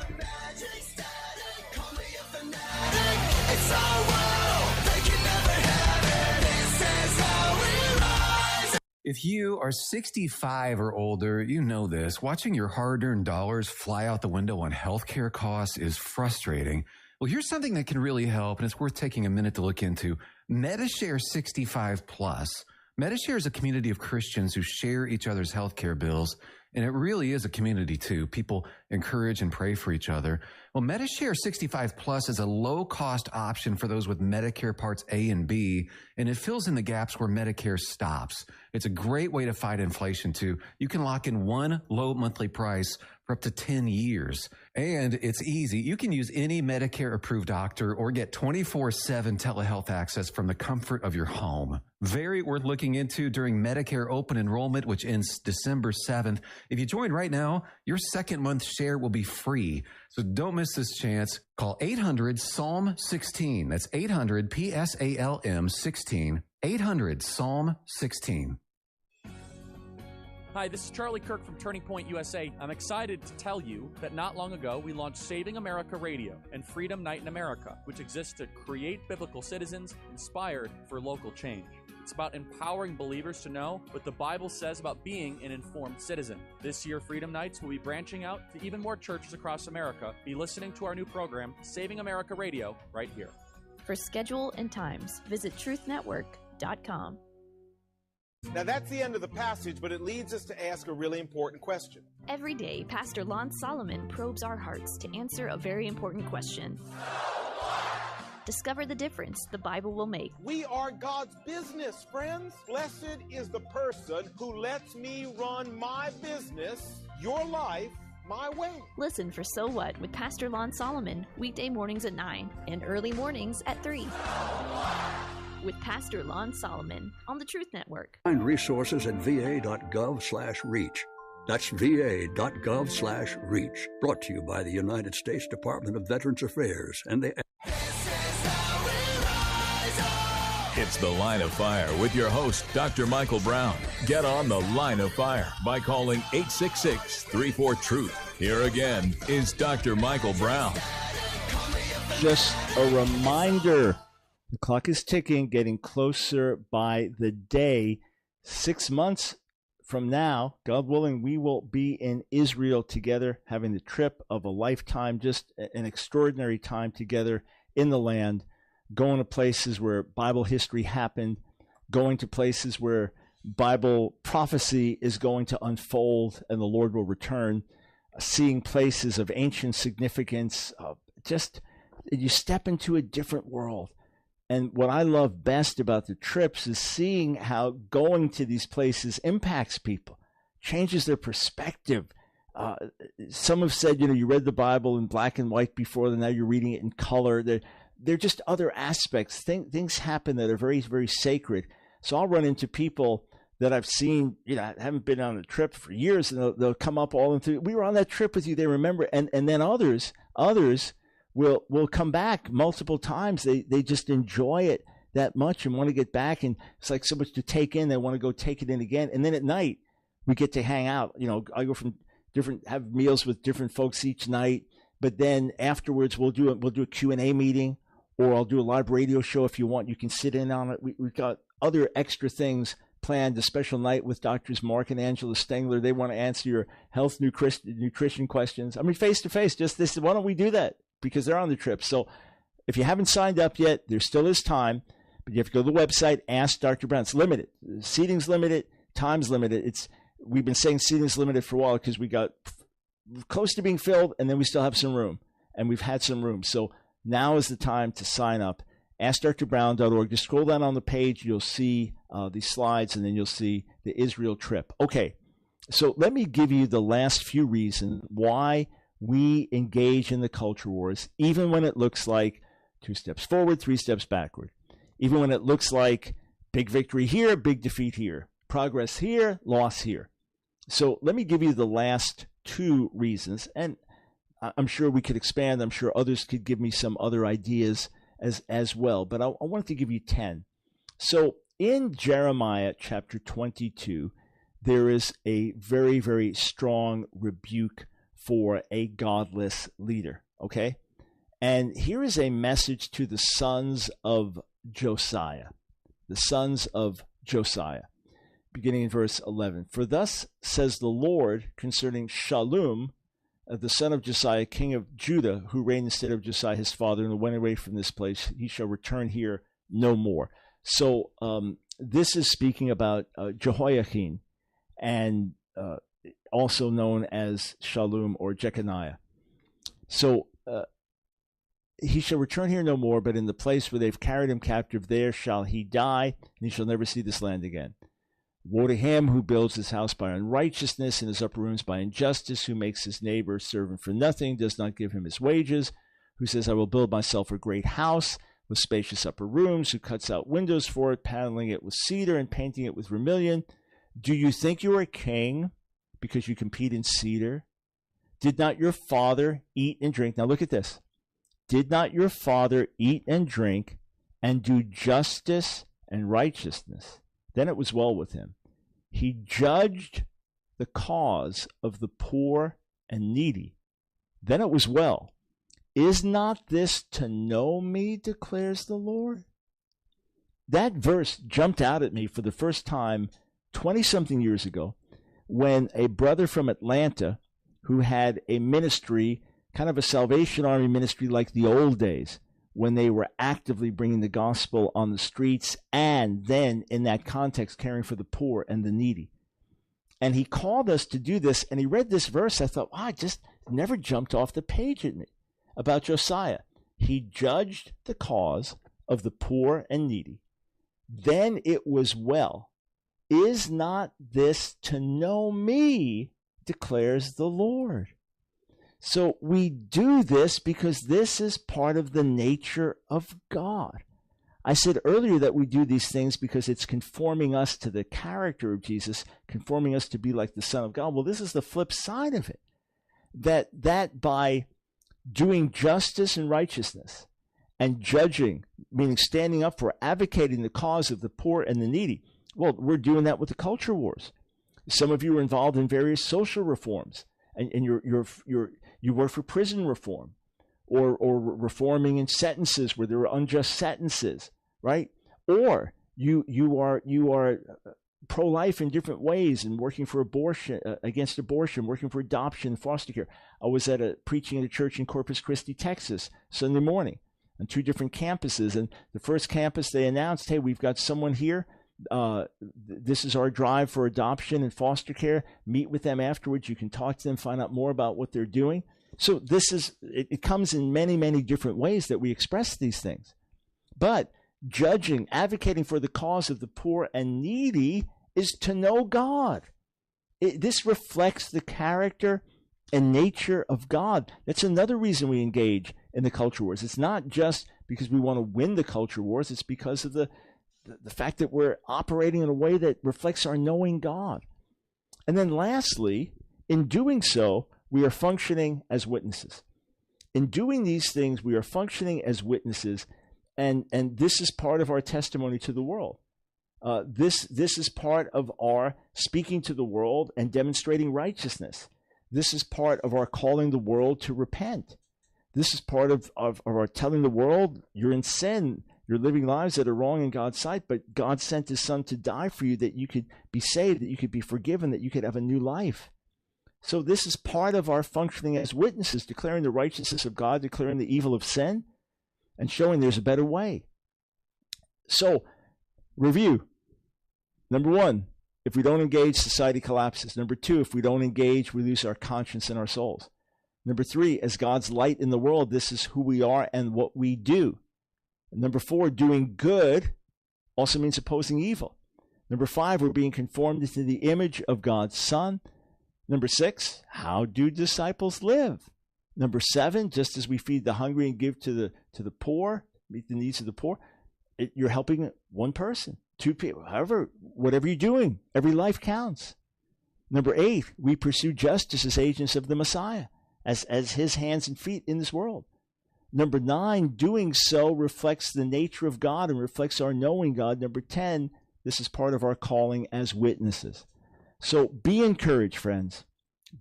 If you are 65 or older, you know this. Watching your hard-earned dollars fly out the window on healthcare costs is frustrating. Well, here's something that can really help, and it's worth taking a minute to look into. MediShare 65 Plus. MediShare is a community of Christians who share each other's healthcare bills, and it really is a community too. People encourage and pray for each other. Well, MediShare 65 Plus is a low-cost option for those with Medicare Parts A and B, and it fills in the gaps where Medicare stops. It's a great way to fight inflation too. You can lock in one low monthly price for up to 10 years. And it's easy. You can use any Medicare-approved doctor or get 24/7 telehealth access from the comfort of your home. Very worth looking into during Medicare open enrollment, which ends December 7th. If you join right now, your second month share will be free. So don't miss this chance. Call 800-PSALM-16. That's 800-PSALM-16. 800-PSALM-16. Hi, this is Charlie Kirk from Turning Point USA. I'm excited to tell you that not long ago we launched Saving America Radio and Freedom Night in America, which exists to create biblical citizens inspired for local change. It's about empowering believers to know what the Bible says about being an informed citizen. This year, Freedom Nights will be branching out to even more churches across America. Be listening to our new program, Saving America Radio, right here. For schedule and times, visit truthnetwork.com. Now that's the end of the passage, but it leads us to ask a really important question. Every day, Pastor Lon Solomon probes our hearts to answer a very important question. Discover the difference the Bible will make. We are God's business, friends. Blessed is the person who lets me run my business your life my way. Listen for So What with Pastor Lon Solomon, weekday mornings at 9 and early mornings at 3. With Pastor Lon Solomon on the Truth Network. Find resources at va.gov/reach. That's va.gov/reach. Brought to you by the United States Department of Veterans Affairs and the... It's The Line of Fire with your host, Dr. Michael Brown. Get on The Line of Fire by calling 866-34-TRUTH. Here again is Dr. Michael Brown. Just a reminder, the clock is ticking, getting closer by the day. 6 months from now, God willing, we will be in Israel together, having the trip of a lifetime, just an extraordinary time together in the land. Going to places where Bible history happened, going to places where Bible prophecy is going to unfold and the Lord will return, seeing places of ancient significance. Just you step into a different world. And what I love best about the trips is seeing how going to these places impacts people, changes their perspective. Some have said, you read the Bible in black and white before, and now you're reading it in color. They're just other aspects. Things happen that are very, very sacred. So I'll run into people that I've seen, haven't been on a trip for years, and they'll come up all into, we were on that trip with you, they remember. And then others will come back multiple times. They just enjoy it that much and want to get back. And it's like so much to take in. They want to go take it in again. And then at night, we get to hang out. I go from have meals with different folks each night. But then afterwards, we'll do a Q&A meeting. Or I'll do a live radio show if you want. You can sit in on it. We've got other extra things planned, a special night with Doctors Mark and Angela Stengler. They want to answer your health nutrition questions. Face-to-face, just this. Why don't we do that? Because they're on the trip. So if you haven't signed up yet, there still is time. But you have to go to the website, Ask Dr. Brown. It's limited. Seating's limited. Time's limited. We've been saying seating's limited for a while because we got close to being filled, and then we still have some room. And we've had some room. So now is the time to sign up. AskDrBrown.org. Just scroll down on the page. You'll see these slides, and then you'll see the Israel trip. Okay, so let me give you the last few reasons why we engage in the culture wars, even when it looks like 2 steps forward, 3 steps backward. Even when it looks like big victory here, big defeat here, progress here, loss here. So let me give you the last 2 reasons, and I'm sure we could expand. I'm sure others could give me some other ideas as well. But I wanted to give you 10. So in Jeremiah chapter 22, there is a very, very strong rebuke for a godless leader. Okay? And here is a message to the sons of Josiah. The sons of Josiah. Beginning in verse 11. For thus says the Lord concerning Shallum, the son of Josiah, king of Judah, who reigned instead of Josiah his father, and went away from this place, he shall return here no more. So this is speaking about Jehoiachin, and also known as Shallum or Jeconiah. So he shall return here no more, but in the place where they've carried him captive, there shall he die, and he shall never see this land again. Woe to him who builds his house by unrighteousness and his upper rooms by injustice, who makes his neighbor servant for nothing, does not give him his wages, who says, I will build myself a great house with spacious upper rooms, who cuts out windows for it, paneling it with cedar and painting it with vermilion. Do you think you are a king because you compete in cedar? Did not your father eat and drink? Now look at this. Did not your father eat and drink and do justice and righteousness? Then it was well with him. He judged the cause of the poor and needy. Then it was well. Is not this to know me, declares the Lord? That verse jumped out at me for the first time 20-something years ago when a brother from Atlanta who had a ministry, kind of a Salvation Army ministry like the old days, when they were actively bringing the gospel on the streets and then in that context caring for the poor and the needy. And he called us to do this, and he read this verse. I thought, wow, it just never jumped off the page at me about Josiah. He judged the cause of the poor and needy. Then it was well. Is not this to know me, declares the Lord. So we do this because this is part of the nature of God. I said earlier that we do these things because it's conforming us to the character of Jesus, conforming us to be like the Son of God. Well, this is the flip side of it. That by doing justice and righteousness and judging, meaning standing up for, advocating the cause of the poor and the needy, well, we're doing that with the culture wars. Some of you are involved in various social reforms, and you work for prison reform, or reforming in sentences where there are unjust sentences, right? Or you are pro-life in different ways and working for abortion, against abortion, working for adoption, foster care. I was preaching at a church in Corpus Christi, Texas, Sunday morning on 2 different campuses. And the first campus, they announced, hey, we've got someone here. This is our drive for adoption and foster care. Meet with them afterwards. You can talk to them, find out more about what they're doing. So it comes in many, many different ways that we express these things. But judging, advocating for the cause of the poor and needy is to know God. This reflects the character and nature of God. That's another reason we engage in the culture wars. It's not just because we want to win the culture wars. It's because of the fact that we're operating in a way that reflects our knowing God. And then lastly, in doing so, we are functioning as witnesses. In doing these things, we are functioning as witnesses, and this is part of our testimony to the world. This is part of our speaking to the world and demonstrating righteousness. This is part of our calling the world to repent. This is part of our telling the world, you're in sin, you're living lives that are wrong in God's sight, but God sent his Son to die for you that you could be saved, that you could be forgiven, that you could have a new life. So this is part of our functioning as witnesses, declaring the righteousness of God, declaring the evil of sin, and showing there's a better way. So, review. Number 1, if we don't engage, society collapses. Number 2, if we don't engage, we lose our conscience and our souls. Number 3, as God's light in the world, this is who we are and what we do. Number 4, doing good also means opposing evil. Number 5, we're being conformed into the image of God's Son. Number 6, how do disciples live? Number 7, just as we feed the hungry and give to the poor, meet the needs of the poor, you're helping one person, 2 people, however, whatever you're doing, every life counts. Number 8, we pursue justice as agents of the Messiah, as his hands and feet in this world. Number 9, doing so reflects the nature of God and reflects our knowing God. Number 10, this is part of our calling as witnesses. So be encouraged, friends.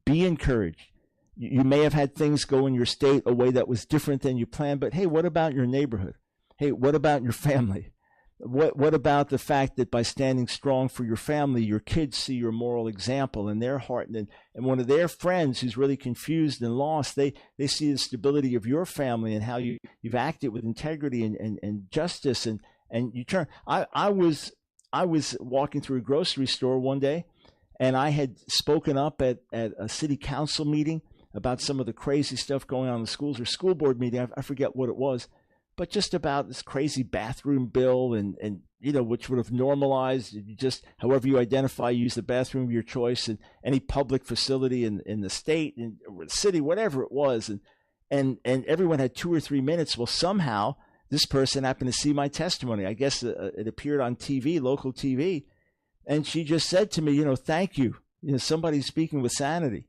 Be encouraged. You may have had things go in your state a way that was different than you planned, but hey, what about your neighborhood? Hey, what about your family? What about the fact that by standing strong for your family, your kids see your moral example in their heart, and one of their friends who's really confused and lost, they see the stability of your family and how you've acted with integrity and justice, and you turn. I was walking through a grocery store one day, and I had spoken up at a city council meeting about some of the crazy stuff going on in the schools, or school board meeting, I forget what it was, but just about this crazy bathroom bill and which would have normalized, you just, however you identify, use the bathroom of your choice in any public facility in the state or the city, whatever it was. And everyone had 2 or 3 minutes. Well, somehow this person happened to see my testimony. I guess it appeared on TV, local TV. And she just said to me, thank you. Somebody speaking with sanity.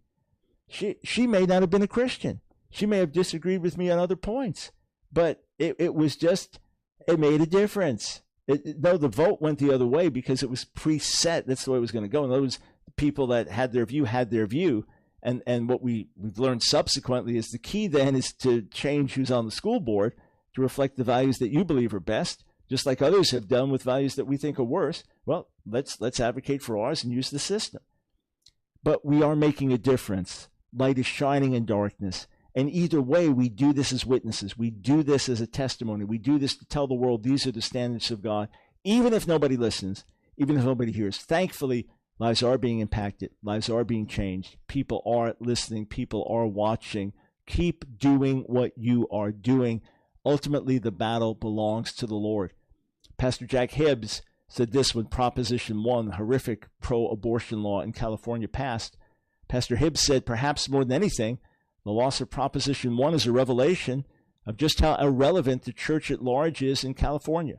She may not have been a Christian. She may have disagreed with me on other points. But it was just, it made a difference. No, the vote went the other way because it was preset. That's the way it was going to go. And those people that had their view. And what we've learned subsequently is the key then is to change who's on the school board to reflect the values that you believe are best, just like others have done with values that we think are worse. Well, let's advocate for ours and use the system. But we are making a difference. Light is shining in darkness. And either way, we do this as witnesses. We do this as a testimony. We do this to tell the world these are the standards of God, even if nobody listens, even if nobody hears. Thankfully, lives are being impacted. Lives are being changed. People are listening. People are watching. Keep doing what you are doing. Ultimately, the battle belongs to the Lord. Pastor Jack Hibbs said this when Proposition 1, horrific pro-abortion law in California, passed. Pastor Hibbs said, perhaps more than anything, the loss of Proposition 1 is a revelation of just how irrelevant the church at large is in California.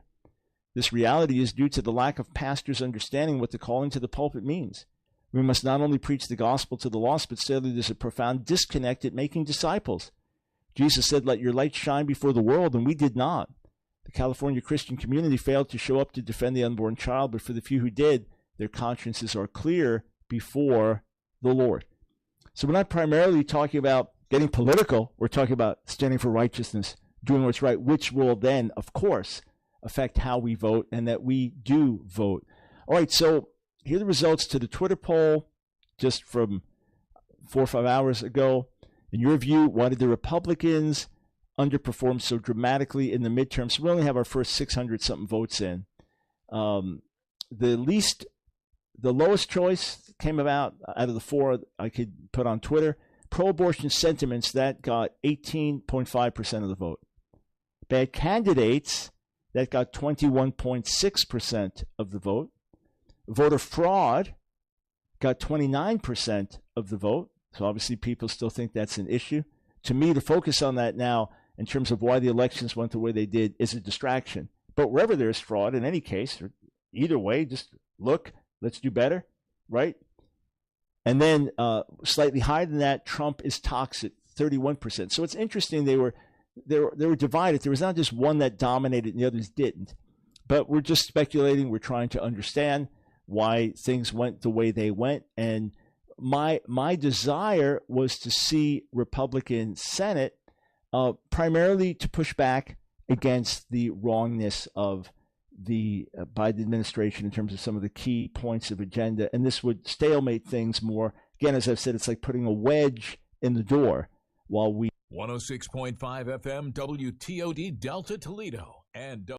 This reality is due to the lack of pastors understanding what the calling to the pulpit means. We must not only preach the gospel to the lost, but sadly there's a profound disconnect at making disciples. Jesus said, let your light shine before the world, and we did not. The California Christian community failed to show up to defend the unborn child, but for the few who did, their consciences are clear before the Lord. So we're not primarily talking about getting political. We're talking about standing for righteousness, doing what's right, which will then, of course, affect how we vote and that we do vote. All right, so here are the results to the Twitter poll just from 4 or 5 hours ago. In your view, why did the Republicans underperform so dramatically in the midterm? So we only have our first 600-something votes in. The lowest choice came out of the 4 I could put on Twitter. Pro-abortion sentiments, that got 18.5% of the vote. Bad candidates, that got 21.6% of the vote. Voter fraud got 29% of the vote. So obviously people still think that's an issue. To me, to focus on that now in terms of why the elections went the way they did is a distraction. But wherever there's fraud, in any case, or either way, just look, let's do better, right? And then slightly higher than that, Trump is toxic, 31%. So it's interesting they were divided. There was not just one that dominated and the others didn't. But we're just speculating. We're trying to understand why things went the way they went. And my desire was to see Republican Senate primarily to push back against the wrongness of the Biden administration in terms of some of the key points of agenda. And this would stalemate things more. Again, as I've said, it's like putting a wedge in the door while we... 106.5 FM WTOD Delta Toledo and